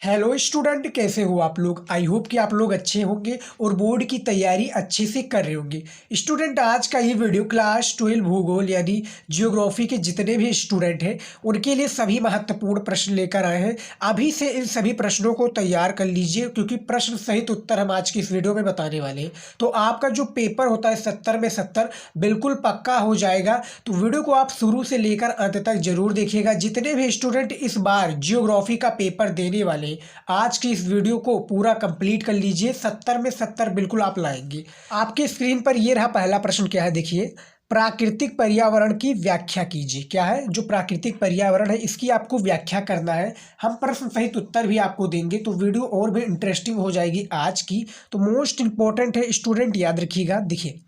Hello student, कैसे हो आप लोग। आई होप कि आप लोग अच्छे होंगे और बोर्ड की तैयारी अच्छे से कर रहे होंगे। स्टूडेंट, आज का ये वीडियो क्लास 12 भूगोल यानी जियोग्राफी के जितने भी स्टूडेंट हैं उनके लिए सभी महत्वपूर्ण प्रश्न लेकर आए हैं। अभी से इन सभी प्रश्नों को तैयार कर लीजिए क्योंकि प्रश्न सहित उत्तर हम आज की इस वीडियो में बताने वाले हैं। तो आपका जो पेपर होता है 70 में 70 बिल्कुल पक्का हो जाएगा। तो वीडियो को आप शुरू से लेकर अंत तक जरूर देखिएगा। जितने भी स्टूडेंट इस बार जियोग्राफी का पेपर देने वाले आज की इस वीडियो को पूरा कंप्लीट कर लीजिए। 70 में 70 बिल्कुल आप लाएंगे। आपके स्क्रीन पर ये रहा पहला प्रश्न। क्या है देखिए, प्राकृतिक पर्यावरण की व्याख्या कीजिए। क्या है, जो प्राकृतिक पर्यावरण है इसकी आपको व्याख्या करना है। हम प्रश्न सहित उत्तर भी आपको देंगे तो वीडियो और भी इंटरेस्टिंग हो जाएगी आज की। तो मोस्ट इंपॉर्टेंट है स्टूडेंट, याद रखिएगा। देखिए,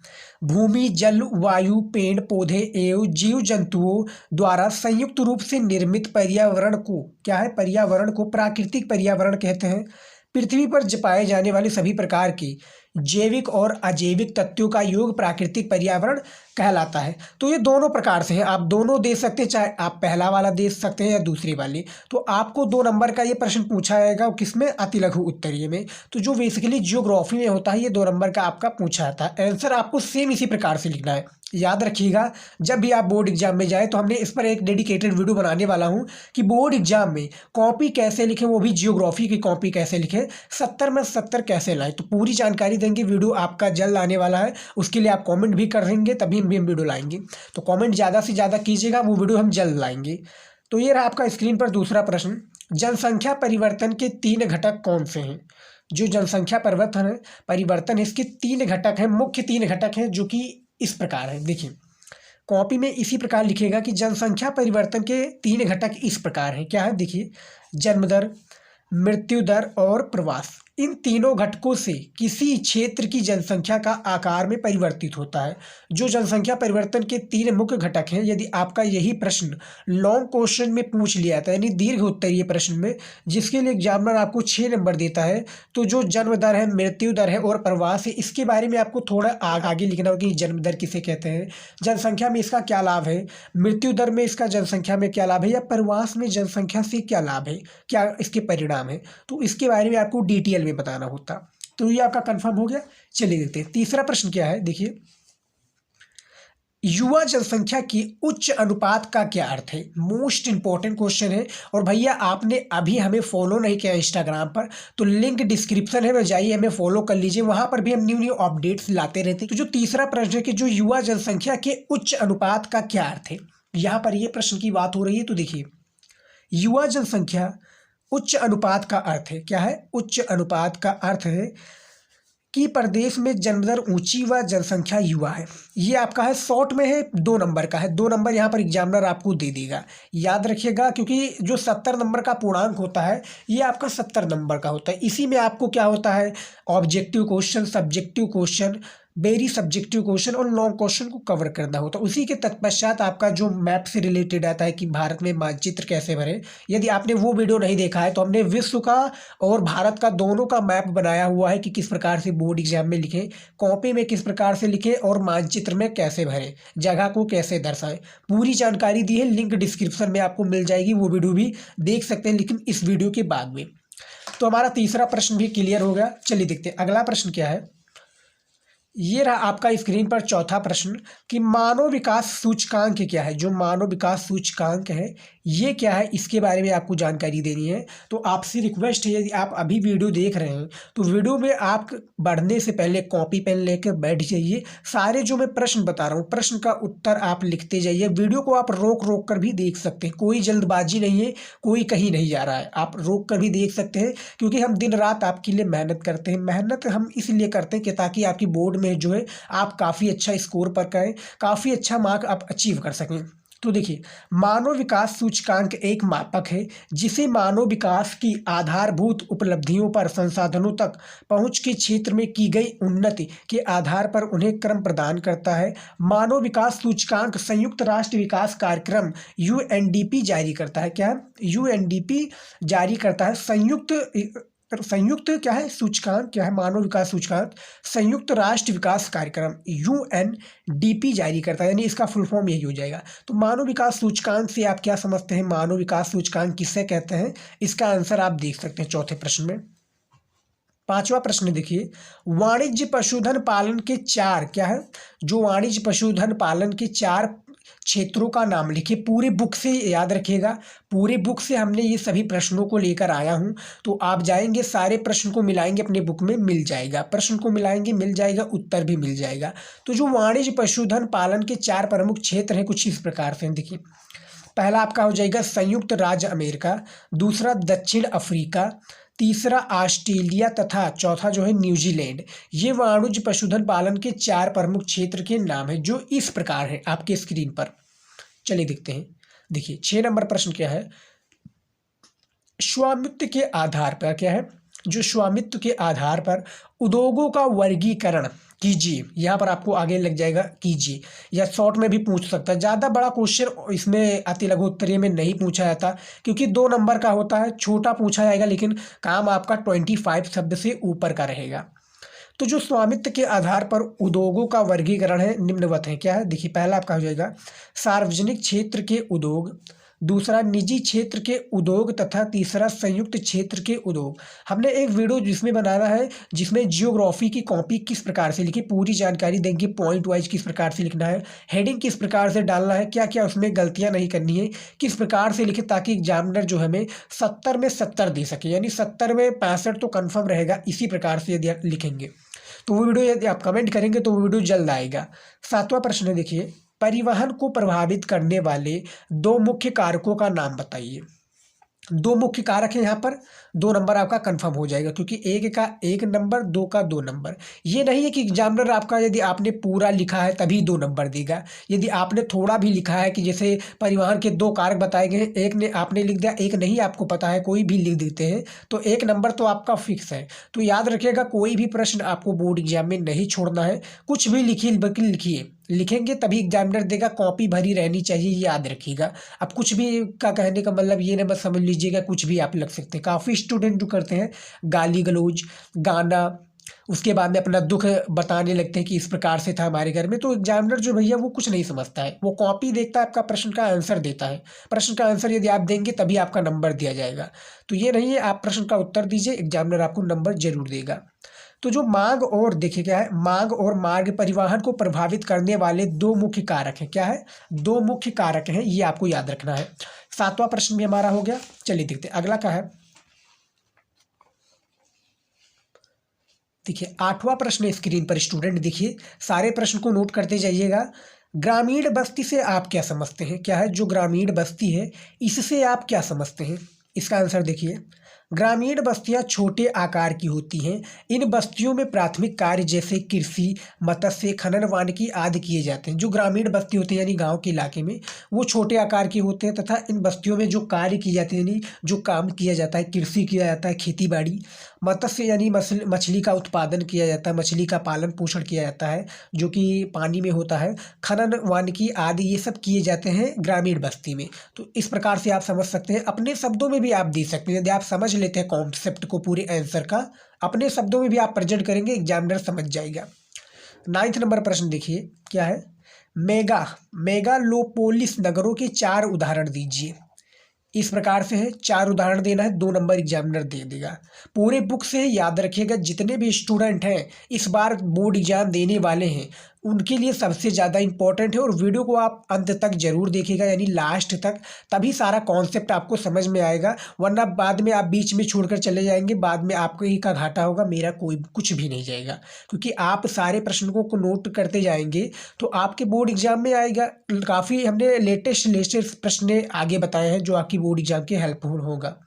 भूमि, जल, वायु, पेड़ पौधे एवं जीव जंतुओं द्वारा संयुक्त रूप से निर्मित पर्यावरण को क्या है, पर्यावरण को प्राकृतिक पर्यावरण कहते हैं। पृथ्वी पर पाए जाने वाले सभी प्रकार के जैविक और अजैविक तत्वों का योग प्राकृतिक पर्यावरण कहलाता है। तो ये दोनों प्रकार से है, आप दोनों दे सकते हैं, चाहे आप पहला वाला दे सकते हैं या दूसरी वाली। तो आपको 2 नंबर का ये प्रश्न पूछा जाएगा, किसमें, अति लघु उत्तरीय में। तो जो बेसिकली जियोग्राफी में होता है ये 2 नंबर का आपका पूछा जाता है। आंसर आपको सेम इसी प्रकार से लिखना है। याद रखिएगा, जब भी आप बोर्ड एग्जाम में जाए तो हमने इस पर एक डेडिकेटेड वीडियो बनाने वाला हूं कि बोर्ड एग्जाम में कॉपी कैसे लिखें, वो भी जियोग्राफी की कॉपी कैसे लिखें, 70 में 70 कैसे लाएं। तो पूरी जानकारी देंगे। वीडियो आपका जल्द आने वाला है, उसके लिए आप कमेंट भी कर देंगे तभी हम वीडियो लाएंगे। तो कमेंट ज़्यादा से ज़्यादा कीजिएगा, वो वीडियो हम जल्द लाएंगे। तो ये रहा आपका स्क्रीन पर दूसरा प्रश्न। जनसंख्या परिवर्तन के 3 घटक कौन से हैं। जो जनसंख्या परिवर्तन है इसके 3 घटक हैं, मुख्य 3 घटक हैं, जो कि इस प्रकार है। देखिए, कॉपी में इसी प्रकार लिखेगा कि जनसंख्या परिवर्तन के 3 घटक इस प्रकार हैं। क्या है देखिए, जन्म दर, मृत्यु दर और प्रवास। इन तीनों घटकों से किसी क्षेत्र की जनसंख्या का आकार में परिवर्तित होता है। जो जनसंख्या परिवर्तन के 3 मुख्य घटक हैं, यदि आपका यही प्रश्न लॉन्ग क्वेश्चन में पूछ लिया था यानी दीर्घ उत्तरीय प्रश्न में, जिसके लिए एग्जामिनर आपको 6 नंबर देता है, तो जो जन्म दर है, मृत्यु दर है और प्रवास है, इसके बारे में आपको थोड़ा आगे लिखना होगा कि जन्म दर किसे कहते हैं, जनसंख्या में इसका क्या लाभ है, मृत्यु दर में इसका जनसंख्या में क्या लाभ है, या प्रवास में जनसंख्या से क्या लाभ है, क्या इसके परिणाम है। तो इसके बारे में आपको डिटेल में बताना होता। तो ये आपका कंफर्म हो गया। चलिए देखते हैं तीसरा प्रश्न क्या है। देखिए, युवा जनसंख्या की उच्च अनुपात का क्या अर्थ है। मोस्ट इंपॉर्टेंट क्वेश्चन है। और भैया आपने अभी हमें फॉलो नहीं किया इंस्टाग्राम पर, तो लिंक डिस्क्रिप्शन है, जाइए हमें फॉलो कर लीजिए, वहां पर भी हम न्यू न्यू अपडेट्स लाते रहते हैं। तो जो तीसरा प्रश्न है कि जो युवा जनसंख्या के उच्च अनुपात का क्या अर्थ है, यहाँ पर यह प्रश्न की बात हो रही है। तो देखिए, युवा जनसंख्या उच्च अनुपात का अर्थ है। क्या है, उच्च अनुपात का अर्थ है कि प्रदेश में जन्मदर ऊंची व जनसंख्या युवा है। ये आपका है, शॉर्ट में है, 2 नंबर का है। 2 नंबर यहाँ पर एग्जामिनर आपको दे देगा, याद रखिएगा, क्योंकि जो 70 नंबर का पूर्णांक होता है ये आपका 70 नंबर का होता है। इसी में आपको क्या होता है, objective question, subjective question, very subjective question और लॉन्ग क्वेश्चन को कवर करना होता है। उसी के तत्पश्चात आपका जो मैप से रिलेटेड आता है कि भारत में मानचित्र कैसे बने। यदि आपने वो वीडियो नहीं देखा है तो हमने विश्व का और भारत का दोनों का मैप बनाया हुआ है कि किस प्रकार से बोर्ड एग्जाम में लिखें, कॉपी में किस प्रकार से लिखें और मानचित्र में कैसे भरें, जगह को कैसे दर्शाएं। पूरी जानकारी दी है, लिंक डिस्क्रिप्शन में आपको मिल जाएगी, वो वीडियो भी देख सकते हैं, लेकिन इस वीडियो के बाद में। तो हमारा तीसरा प्रश्न भी क्लियर हो गया। चलिए देखते हैं अगला प्रश्न क्या है। ये रहा आपका स्क्रीन पर चौथा प्रश्न कि मानव विकास सूचकांक क्या है। जो मानव विकास सूचकांक है ये क्या है, इसके बारे में आपको जानकारी देनी है। तो आपसे रिक्वेस्ट है, यदि आप अभी वीडियो देख रहे हैं तो वीडियो में आप बढ़ने से पहले कॉपी पेन लेकर बैठ जाइए। सारे जो मैं प्रश्न बता रहा हूँ प्रश्न का उत्तर आप लिखते जाइए। वीडियो को आप रोक रोक कर भी देख सकते हैं, कोई जल्दबाजी नहीं है, कोई कहीं नहीं जा रहा है, आप रोक कर भी देख सकते हैं, क्योंकि हम दिन रात आपके लिए मेहनत करते हैं। मेहनत हम इसलिए करते हैं कि ताकि आपकी बोर्ड में जो है आप काफ़ी अच्छा स्कोर पर करें, काफ़ी अच्छा मार्क आप अचीव कर सकें। तो देखिए, मानव विकास सूचकांक एक मापक है जिसे मानव विकास की आधारभूत उपलब्धियों पर संसाधनों तक पहुंच के क्षेत्र में की गई उन्नति के आधार पर उन्हें क्रम प्रदान करता है। मानव विकास सूचकांक संयुक्त राष्ट्र विकास कार्यक्रम यूएनडीपी जारी करता है। क्या, यूएनडीपी जारी करता है, संयुक्त संयुक्त क्या है सूचकांक, क्या है मानव विकास सूचकांक संयुक्त राष्ट्र विकास कार्यक्रम UNDP जारी करता है, यानी इसका फुल फॉर्म यही हो जाएगा। तो मानव विकास सूचकांक से आप क्या समझते हैं, मानव विकास सूचकांक किससे कहते हैं, इसका आंसर आप देख सकते हैं चौथे प्रश्न में। पांचवा प्रश्न देखिए, वाणिज्य पशुधन पालन के चार क्या है, जो वाणिज्य पशुधन पालन के चार क्षेत्रों का नाम लिखिए। पूरे बुक से याद रखिएगा, पूरे बुक से हमने ये सभी प्रश्नों को लेकर आया हूँ, तो आप जाएंगे सारे प्रश्न को मिलाएंगे अपने बुक में, मिल जाएगा, प्रश्न को मिलाएंगे मिल जाएगा, उत्तर भी मिल जाएगा। तो जो वाणिज्य पशुधन पालन के चार प्रमुख क्षेत्र हैं कुछ इस प्रकार से देखिए। पहला आपका हो जाएगा संयुक्त राज्य अमेरिका, दूसरा दक्षिण अफ्रीका, तीसरा ऑस्ट्रेलिया तथा चौथा जो है न्यूजीलैंड। ये वाणिज्य पशुधन पालन के चार प्रमुख क्षेत्र के नाम है जो इस प्रकार है आपके स्क्रीन पर। चलिए देखते हैं। देखिए 6 नंबर प्रश्न क्या है, स्वामित्व के आधार पर क्या है, जो स्वामित्व के आधार पर उद्योगों का वर्गीकरण कीजिए। यहाँ पर आपको आगे लग जाएगा कीजिए, या शॉर्ट में भी पूछ सकता है। ज़्यादा बड़ा क्वेश्चन इसमें अति लघु उत्तरीय में नहीं पूछा जाता, क्योंकि 2 नंबर का होता है, छोटा पूछा जाएगा, लेकिन काम आपका 25 शब्द से ऊपर का रहेगा। तो जो स्वामित्व के आधार पर उद्योगों का वर्गीकरण है निम्नवत है, क्या है देखिए। पहला आपका हो जाएगा सार्वजनिक क्षेत्र के उद्योग, दूसरा निजी क्षेत्र के उद्योग तथा तीसरा संयुक्त क्षेत्र के उद्योग। हमने एक वीडियो जिसमें बनाना है, जिसमें जियोग्राफी की कॉपी किस प्रकार से लिखी पूरी जानकारी देंगे, पॉइंट वाइज किस प्रकार से लिखना है, हेडिंग किस प्रकार से डालना है, क्या क्या उसमें गलतियां नहीं करनी है, किस प्रकार से लिखे ताकि एग्जामिनर जो हमें 70 में 70 दे सके, यानी 70 में 65 तो कन्फर्म रहेगा। इसी प्रकार से यदि आप लिखेंगे तो वो वीडियो, यदि आप कमेंट करेंगे तो वो वीडियो जल्द आएगा। 7वां प्रश्न देखिए, परिवहन को प्रभावित करने वाले 2 मुख्य कारकों का नाम बताइए। 2 मुख्य कारक है, यहाँ पर 2 नंबर आपका कंफर्म हो जाएगा, क्योंकि 1 का 1 नंबर, 2 का 2 नंबर। ये नहीं है कि एग्जामिनर आपका यदि आपने पूरा लिखा है तभी 2 नंबर देगा। यदि आपने थोड़ा भी लिखा है कि जैसे परिवहन के 2 कारक बताए गए हैं, एक ने आपने लिख दिया, एक नहीं आपको पता है, कोई भी लिख देते हैं, तो 1 नंबर तो आपका फिक्स है। तो याद रखिएगा, कोई भी प्रश्न आपको बोर्ड एग्जाम में नहीं छोड़ना है, कुछ भी लिखिए, बल्कि लिखिए, लिखेंगे तभी एग्जामिनर देगा, कॉपी भरी रहनी चाहिए, ये याद रखिएगा। अब कुछ भी का कहने का मतलब ये ना बस समझ लीजिएगा कुछ भी आप लिख सकते हैं। काफ़ी स्टूडेंट जो करते हैं गाली गलौज, गाना, उसके बाद में अपना दुख बताने लगते हैं कि इस प्रकार से था हमारे घर में, तो एग्जामिनर जो भैया वो कुछ नहीं समझता है, वो कॉपी देखता है, आपका प्रश्न का आंसर देता है। प्रश्न का आंसर यदि आप देंगे तभी आपका नंबर दिया जाएगा। तो ये नहीं है आप प्रश्न का उत्तर दीजिए, एग्जामिनर आपको नंबर जरूर देगा। तो जो मांग और देखिए क्या है, मांग और मार्ग परिवहन को प्रभावित करने वाले 2 मुख्य कारक हैं, क्या है 2 मुख्य कारक हैं, ये आपको याद रखना है। 7वां प्रश्न भी हमारा हो गया। चलिए देखते हैं अगला क्या है। देखिए 8वां प्रश्न स्क्रीन पर स्टूडेंट देखिए, सारे प्रश्न को नोट करते जाइएगा। ग्रामीण बस्ती से आप क्या समझते हैं, क्या है जो ग्रामीण बस्ती है इससे आप क्या समझते हैं, इसका आंसर देखिए। ग्रामीण बस्तियां छोटे आकार की होती हैं। इन बस्तियों में प्राथमिक कार्य जैसे कृषि, मत्स्य, खनन, वानिकी आदि किए जाते हैं। जो ग्रामीण बस्ती होते हैं यानी गांव के इलाके में, वो छोटे आकार की होते हैं तथा इन बस्तियों में जो कार्य किए जाते हैं यानी जो काम किया जाता है, कृषि किया जाता है, खेती बाड़ी, मत्स्य यानी मछली का उत्पादन किया जाता है, मछली का पालन पोषण किया जाता है जो कि पानी में होता है, खनन, वानिकी आदि ये सब किए जाते हैं ग्रामीण बस्ती में। तो इस प्रकार से आप समझ सकते हैं, अपने शब्दों में भी आप दे सकते हैं। यदि आप समझ लेते हैं कॉन्सेप्ट को पूरे आंसर का, अपने शब्दों में भी आप प्रेजेंट करेंगे, एग्जामिनर समझ जाएगा। 9 नंबर प्रश्न देखिए क्या है, मेगालोपोलिस नगरों के 4 उदाहरण दीजिए। इस प्रकार से है, 4 उदाहरण देना है, 2 नंबर एग्जामिनर दे देगा। पूरे बुक से याद रखिएगा, जितने भी स्टूडेंट हैं इस बार बोर्ड एग्जाम देने वाले हैं उनके लिए सबसे ज़्यादा इंपॉर्टेंट है। और वीडियो को आप अंत तक जरूर देखिएगा, यानी लास्ट तक, तभी सारा कॉन्सेप्ट आपको समझ में आएगा, वरना बाद में आप बीच में छोड़कर चले जाएंगे, बाद में आपको ही का घाटा होगा, मेरा कोई कुछ भी नहीं जाएगा। क्योंकि आप सारे प्रश्नों को नोट करते जाएंगे तो आपके बोर्ड एग्जाम में आएगा। काफ़ी हमने लेटेस्ट प्रश्न आगे बताए हैं जो आपकी बोर्ड एग्जाम के हेल्पफुल होगा।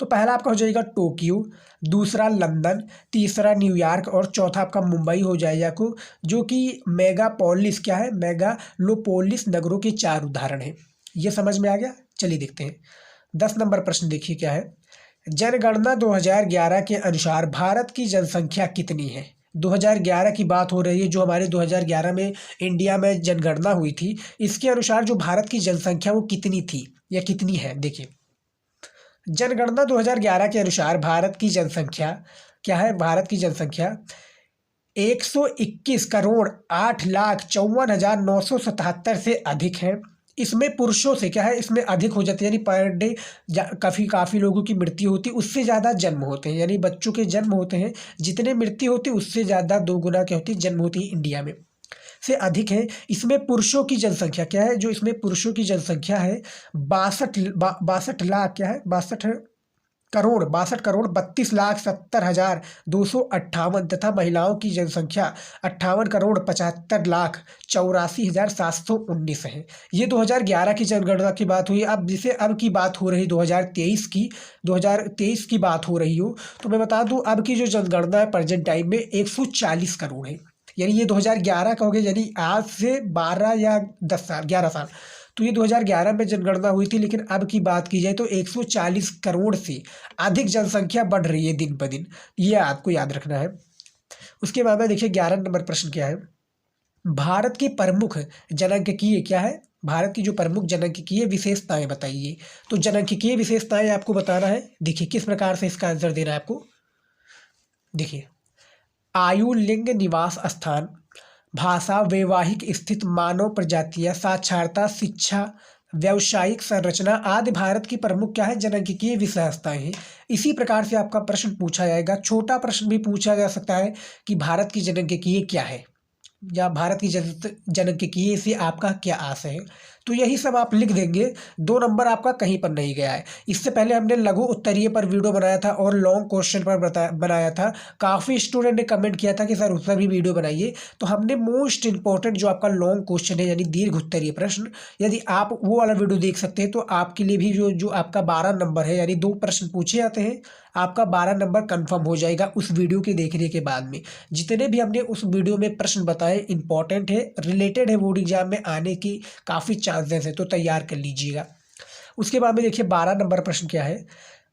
तो पहला आपका हो जाएगा टोक्यो, दूसरा लंदन, तीसरा न्यूयॉर्क और चौथा आपका मुंबई हो जाएगा को, जो कि मेगापोलिस क्या है, मेगालोपोलिस नगरों के 4 उदाहरण हैं। ये समझ में आ गया। चलिए देखते हैं 10 नंबर प्रश्न देखिए क्या है, जनगणना 2011 के अनुसार भारत की जनसंख्या कितनी है। 2011 की बात हो रही है, जो हमारे 2011 में इंडिया में जनगणना हुई थी, इसके अनुसार जो भारत की जनसंख्या वो कितनी थी या कितनी है। देखिए जनगणना 2011 के अनुसार भारत की जनसंख्या क्या है? भारत की जनसंख्या 121,08,54,977 से अधिक है। इसमें पुरुषों से क्या है, इसमें अधिक हो जाते हैं, यानी पर डे काफ़ी लोगों की मृत्यु होती है, उससे ज़्यादा जन्म होते हैं, यानी बच्चों के जन्म होते हैं, जितने मृत्यु होती है उससे ज़्यादा 2 गुना क्या होती है, जन्म होती है इंडिया में से अधिक है। इसमें पुरुषों की जनसंख्या क्या है? जो इसमें पुरुषों की जनसंख्या है 62 लाख क्या है, 62 करोड़ 32 लाख 70,258 तथा महिलाओं की जनसंख्या 58 करोड़ 75 लाख 84,719 है। ये 2011 की जनगणना की बात हुई। अब जिसे अब की बात हो रही 2023 की बात हो रही हो, तो मैं बता दूं अब की जो जनगणना है प्रेजेंट टाइम में 140 करोड़ है। यानी ये 2011 का हो गया, यानी आज से 12 या 10 साल 11 साल। तो ये 2011 में जनगणना हुई थी, लेकिन अब की बात की जाए तो 140 करोड़ से अधिक जनसंख्या बढ़ रही है दिन ब दिन। ये आपको याद रखना है। उसके बाद में देखिए 11 नंबर प्रश्न क्या है? भारत की प्रमुख जनसांख्यिकीय क्या है? भारत की जो प्रमुख जनसांख्यिकीय विशेषताएं बताइए। तो जनसांख्यिकीय विशेषताएं आपको बताना है। देखिए किस प्रकार से इसका आंसर देना है आपको। देखिए आयु, लिंग, निवास स्थान, भाषा, वैवाहिक स्थिति, मानव प्रजातियां, साक्षरता, शिक्षा, व्यावसायिक संरचना आदि भारत की प्रमुख क्या है, जनसांख्यिकीय विशेषताएं हैं। इसी प्रकार से आपका प्रश्न पूछा जाएगा। छोटा प्रश्न भी पूछा जा सकता है कि भारत की जनसांख्यिकीय क्या है, या भारत की जनसांख्यिकीय से आपका क्या आशय है। तो यही सब आप लिख देंगे। 2 नंबर आपका कहीं पर नहीं गया है। इससे पहले हमने लघु उत्तरीय पर वीडियो बनाया था और लॉन्ग क्वेश्चन पर बनाया था। काफ़ी स्टूडेंट ने कमेंट किया था कि सर उस पर भी वीडियो बनाइए। तो हमने मोस्ट इंपॉर्टेंट जो आपका लॉन्ग क्वेश्चन है, यानी दीर्घ उत्तरीय प्रश्न, यदि आप वो वाला वीडियो देख सकते हैं तो आपके लिए भी जो आपका 12 नंबर है, यानी 2 प्रश्न पूछे जाते हैं, आपका 12 नंबर कंफर्म हो जाएगा उस वीडियो के देखने के बाद में। जितने भी हमने उस वीडियो में प्रश्न बताए इंपॉर्टेंट है, रिलेटेड है, बोर्ड एग्जाम में आने की काफ़ी चांसेस है, तो तैयार कर लीजिएगा। उसके बाद में देखिए 12 नंबर प्रश्न क्या है?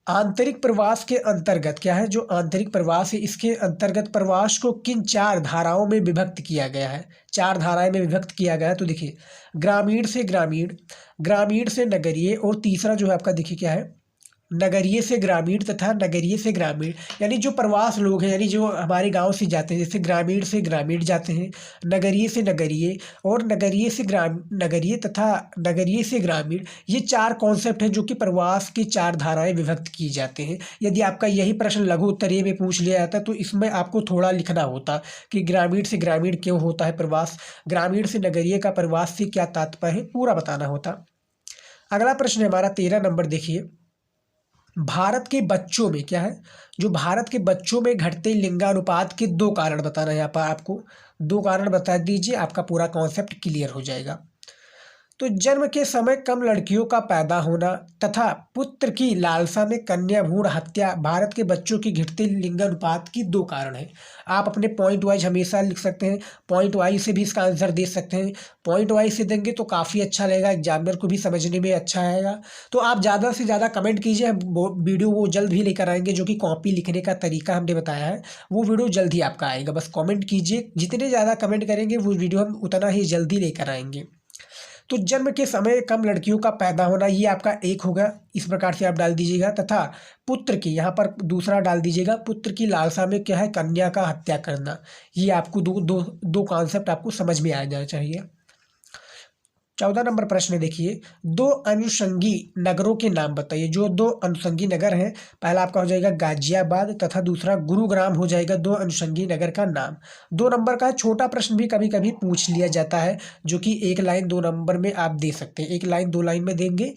आंतरिक प्रवास के अंतर्गत क्या है? जो आंतरिक प्रवास है, इसके अंतर्गत प्रवास को किन 4 धाराओं में विभक्त किया गया है? 4 धाराएं में विभक्त किया गया है। तो देखिए ग्रामीण से ग्रामीण, ग्रामीण से नगरीय, और तीसरा जो है आपका देखिए क्या है, नगरीय से ग्रामीण तथा नगरीय से ग्रामीण। यानी जो प्रवास लोग हैं, यानी जो हमारे गांव से जाते हैं, जैसे ग्रामीण से ग्रामीण जाते हैं, नगरीय से नगरीय, और नगरीय तथा नगरीय से ग्रामीण। ये 4 कॉन्सेप्ट हैं जो कि प्रवास की 4 धाराएं विभक्त किए जाते हैं। यदि आपका यही प्रश्न लघु उत्तरीय में पूछ लिया जाता तो इसमें आपको थोड़ा लिखना होता कि ग्रामीण से ग्रामीण क्यों होता है प्रवास, ग्रामीण से नगरीय का प्रवास से क्या तात्पर्य है, पूरा बताना होता। अगला प्रश्न है हमारा 13 नंबर। देखिए भारत के बच्चों में क्या है? जो भारत के बच्चों में घटते लिंगानुपात के 2 कारण बताना है। यहाँ पर आपको 2 कारण बता दीजिए, आपका पूरा कॉन्सेप्ट क्लियर हो जाएगा। तो जन्म के समय कम लड़कियों का पैदा होना तथा पुत्र की लालसा में कन्या भ्रूण हत्या भारत के बच्चों की घटते लिंगानुपात की 2 कारण हैं। आप अपने पॉइंट वाइज हमेशा लिख सकते हैं, पॉइंट वाइज से भी इसका आंसर दे सकते हैं। पॉइंट वाइज से देंगे तो काफ़ी अच्छा रहेगा, एग्जामिनर को भी समझने में अच्छा आएगा। तो आप ज़्यादा से ज़्यादा कमेंट कीजिए, वो वीडियो वो जल्द ही लेकर आएंगे। जो कि कॉपी लिखने का तरीका हमने बताया है, वो वीडियो जल्द ही आपका आएगा। बस कमेंट कीजिए, जितने ज़्यादा कमेंट करेंगे वो वीडियो हम उतना ही जल्दी लेकर आएंगे। तो जन्म के समय कम लड़कियों का पैदा होना, ये आपका 1 होगा। इस प्रकार से आप डाल दीजिएगा। तथा पुत्र की, यहाँ पर दूसरा डाल दीजिएगा, पुत्र की लालसा में क्या है, कन्या का हत्या करना। ये आपको दो कॉन्सेप्ट आपको समझ में आ जाना चाहिए। 14 नंबर प्रश्न है। देखिए 2 अनुषंगी नगरों के नाम बताइए। जो 2 अनुषंगी नगर हैं, पहला आपका हो जाएगा गाजियाबाद तथा दूसरा गुरुग्राम हो जाएगा 2 अनुषंगी नगर का नाम। 2 नंबर का छोटा प्रश्न भी कभी कभी पूछ लिया जाता है, जो कि 1 लाइन 2 नंबर में आप दे सकते हैं। 1 लाइन 2 लाइन में देंगे,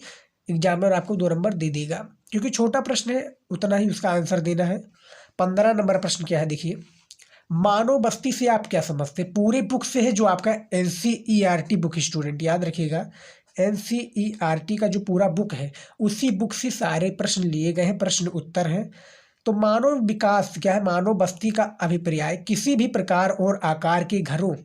एग्जामिनर आपको 2 नंबर दे देगा, क्योंकि छोटा प्रश्न है, उतना ही उसका आंसर देना है। 15 नंबर प्रश्न क्या है? देखिए मानव बस्ती से आप क्या समझते हैं? पूरे बुक से है, जो आपका NCERT बुक, स्टूडेंट याद रखिएगा, NCERT का जो पूरा बुक है, उसी बुक से सारे प्रश्न लिए गए हैं, प्रश्न उत्तर हैं। तो मानव विकास क्या है? मानव बस्ती का अभिप्राय किसी भी प्रकार और आकार के घरों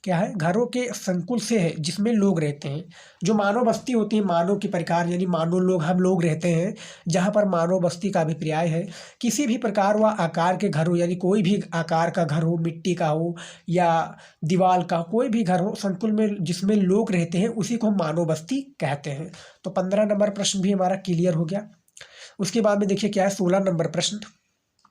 क्या है, घरों के संकुल से है जिसमें लोग रहते हैं। जो मानव बस्ती होती है, मानव के प्रकार, यानी मानव लोग, हम लोग रहते हैं, जहाँ पर मानव बस्ती का अभिप्राय है किसी भी प्रकार व आकार के घर हो, यानी कोई भी आकार का घर हो, मिट्टी का हो या दीवार का, कोई भी घर हो संकुल में जिसमें लोग रहते हैं, उसी को हम मानव बस्ती कहते हैं। तो 15 नंबर प्रश्न भी हमारा क्लियर हो गया। उसके बाद में देखिए क्या है 16 नंबर प्रश्न,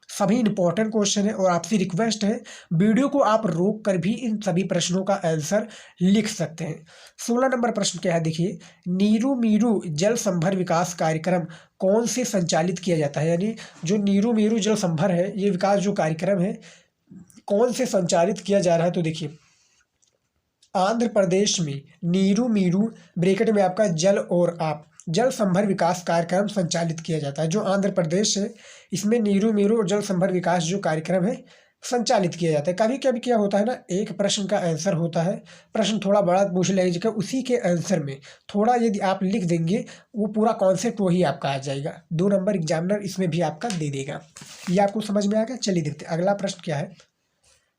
सभी इंपॉर्टेंट क्वेश्चन है और आपसे रिक्वेस्ट है वीडियो को आप रोक कर भी इन सभी प्रश्नों का आंसर लिख सकते हैं। 16 नंबर प्रश्न क्या है देखिए, नीरू मीरू जल संभर विकास कार्यक्रम कौन से संचालित किया जाता है, यानी जो नीरू मीरू जल संभर है ये विकास जो कार्यक्रम है कौन से संचालित किया जा रहा है, तो देखिए आंध्र प्रदेश में नीरू मीरू ब्रैकेट में आपका जल और आप जल संभर विकास कार्यक्रम संचालित किया जाता है। जो आंध्र प्रदेश है इसमें नीरू मीरू और जल संभर विकास जो कार्यक्रम है संचालित किया जाता है। कभी कभी क्या होता है ना, एक प्रश्न का आंसर होता है, प्रश्न थोड़ा बड़ा पूछ लीजिएगा, उसी के आंसर में थोड़ा यदि आप लिख देंगे वो पूरा कॉन्सेप्ट वही आपका आ जाएगा, 2 नंबर एग्जामिनर इसमें भी आपका दे देगा। ये आपको समझ में आ गया। चलिए देखते हैं अगला प्रश्न क्या है।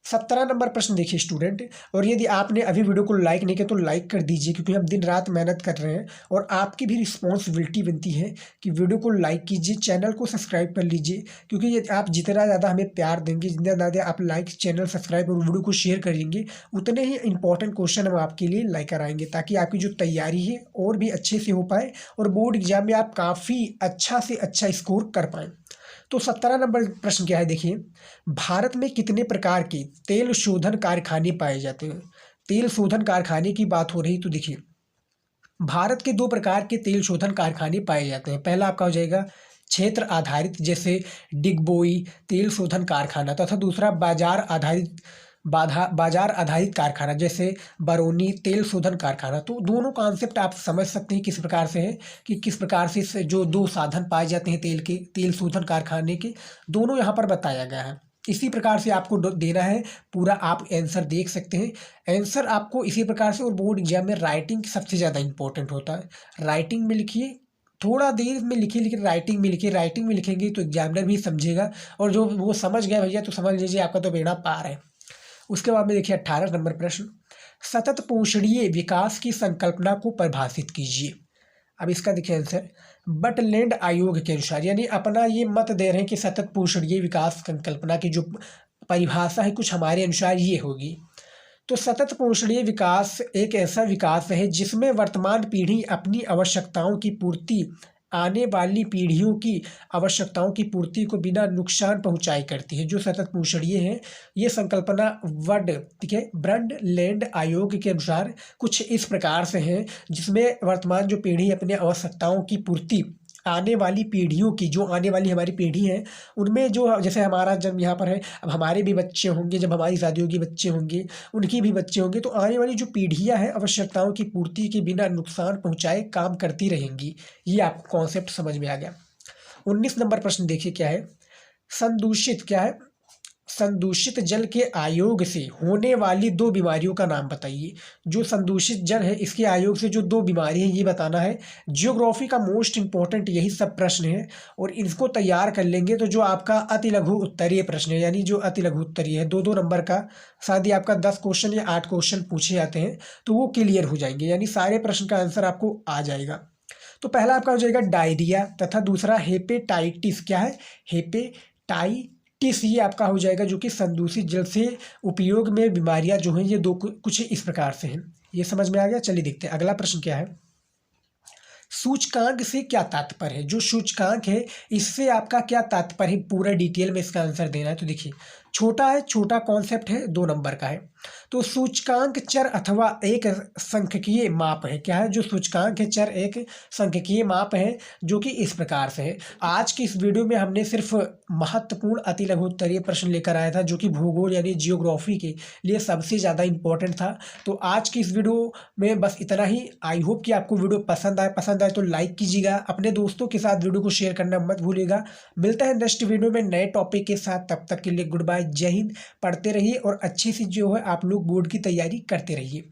17 नंबर प्रश्न देखिए स्टूडेंट, और यदि आपने अभी वीडियो को लाइक नहीं किया तो लाइक कर दीजिए, क्योंकि हम दिन रात मेहनत कर रहे हैं और आपकी भी रिस्पॉन्सिबिलिटी बनती है कि वीडियो को लाइक कीजिए, चैनल को सब्सक्राइब कर लीजिए, क्योंकि ये आप जितना ज़्यादा हमें प्यार देंगे, जितना ज़्यादा आप लाइक, चैनल सब्सक्राइब और वीडियो को शेयर करेंगे, उतने ही इंपॉर्टेंट क्वेश्चन हम आपके लिए लेकर आएंगे, ताकि आपकी जो तैयारी है और भी अच्छे से हो पाए और बोर्ड एग्जाम में आप काफ़ी अच्छा से अच्छा स्कोर कर पाएँ। तो 17 नंबर प्रश्न क्या है देखिए, भारत में कितने प्रकार के तेल शोधन कारखाने पाए जाते हैं। तेल शोधन कारखाने की बात हो रही तो देखिए भारत के 2 प्रकार के तेल शोधन कारखाने पाए जाते हैं। पहला आपका हो जाएगा क्षेत्र आधारित, जैसे डिगबोई तेल शोधन कारखाना, तथा दूसरा बाजार आधारित कारखाना, जैसे बरौनी तेल शोधन कारखाना। तो दोनों कॉन्सेप्ट आप समझ सकते हैं किस प्रकार से है, कि किस प्रकार से जो 2 साधन पाए जाते हैं तेल के, तेल शोधन कारखाने के, दोनों यहाँ पर बताया गया है। इसी प्रकार से आपको देना है पूरा, आप आंसर देख सकते हैं। आंसर आपको इसी प्रकार से, और बोर्ड एग्जाम में राइटिंग सबसे ज़्यादा इंपॉर्टेंट होता है। राइटिंग में लिखिए, थोड़ा देर में लिखिए, लेकिन राइटिंग में लिखिए। राइटिंग में लिखेंगे तो एग्जामिनर भी समझेगा, और जो वो समझ गया भैया तो समझ लीजिए आपका तो बेड़ा पार है। उसके बाद में देखिए 18 नंबर प्रश्न, सतत पोषणीय विकास की संकल्पना को परिभाषित कीजिए। अब इसका देखिए आंसर, बटलैंड आयोग के अनुसार, यानी अपना ये मत दे रहे हैं कि सतत पोषणीय विकास संकल्पना की जो परिभाषा है कुछ हमारे अनुसार ये होगी। तो सतत पोषणीय विकास एक ऐसा विकास है जिसमें वर्तमान पीढ़ी अपनी आवश्यकताओं की पूर्ति आने वाली पीढ़ियों की आवश्यकताओं की पूर्ति को बिना नुकसान पहुंचाए करती है। जो सतत पोषणीय है ये संकल्पना ब्रड लैंड आयोग के अनुसार कुछ इस प्रकार से है, जिसमें वर्तमान जो पीढ़ी अपने आवश्यकताओं की पूर्ति आने वाली पीढ़ियों की, जो आने वाली हमारी पीढ़ी है उनमें, जो जैसे हमारा जन्म यहाँ पर है, अब हमारे भी बच्चे होंगे, जब हमारी शादी होगी बच्चे होंगे, उनकी भी बच्चे होंगे, तो आने वाली जो पीढ़ियाँ हैं आवश्यकताओं की पूर्ति के बिना नुकसान पहुँचाए काम करती रहेंगी। ये आपको कॉन्सेप्ट समझ में आ गया। 19 नंबर प्रश्न देखिए क्या है, संदूषित क्या है, संदूषित जल के आयोग से होने वाली 2 बीमारियों का नाम बताइए। जो संदूषित जल है इसके आयोग से जो 2 बीमारी हैं ये बताना है। ज्योग्राफी का मोस्ट इंपॉर्टेंट यही सब प्रश्न है, और इनको तैयार कर लेंगे तो जो आपका अति लघु उत्तरीय प्रश्न है, यानी जो अति लघु उत्तरीय है 2-2 नंबर का, शायद ही आपका 10 क्वेश्चन या 8 क्वेश्चन पूछे जाते हैं, तो वो क्लियर हो जाएंगे, यानी सारे प्रश्न का आंसर आपको आ जाएगा। तो पहला आपका हो जाएगा डायरिया, तथा दूसरा हेपेटाइटिस। क्या है, हेपेटाइटिस, ये आपका हो जाएगा, जो कि संदूषित जल से उपयोग में बीमारियां जो हैं ये 2 कुछ इस प्रकार से हैं। ये समझ में आ गया। चलिए देखते हैं अगला प्रश्न क्या है। सूचकांक से क्या तात्पर्य है। जो सूचकांक है इससे आपका क्या तात्पर्य है, पूरा डिटेल में इसका आंसर देना है। तो देखिए छोटा है, छोटा कॉन्सेप्ट है, 2 नंबर का है। तो सूचकांक चर अथवा एक सांख्यिकीय माप है। क्या है, जो सूचकांक है चर एक सांख्यिकीय माप है, जो कि इस प्रकार से है। आज की इस वीडियो में हमने सिर्फ महत्वपूर्ण अति लघु उत्तरीय प्रश्न लेकर आया था, जो कि भूगोल यानी जियोग्राफी के लिए सबसे ज़्यादा इंपॉर्टेंट था। तो आज की इस वीडियो में बस इतना ही। आई होप कि आपको वीडियो पसंद आए तो लाइक कीजिएगा, अपने दोस्तों के साथ वीडियो को शेयर करना मत भूलिएगा। मिलता है नेक्स्ट वीडियो में नए टॉपिक के साथ, तब तक के लिए गुड बाय, जय हिंद। पढ़ते रहिए और अच्छी सी जो है आप लोग बोर्ड की तैयारी करते रहिए।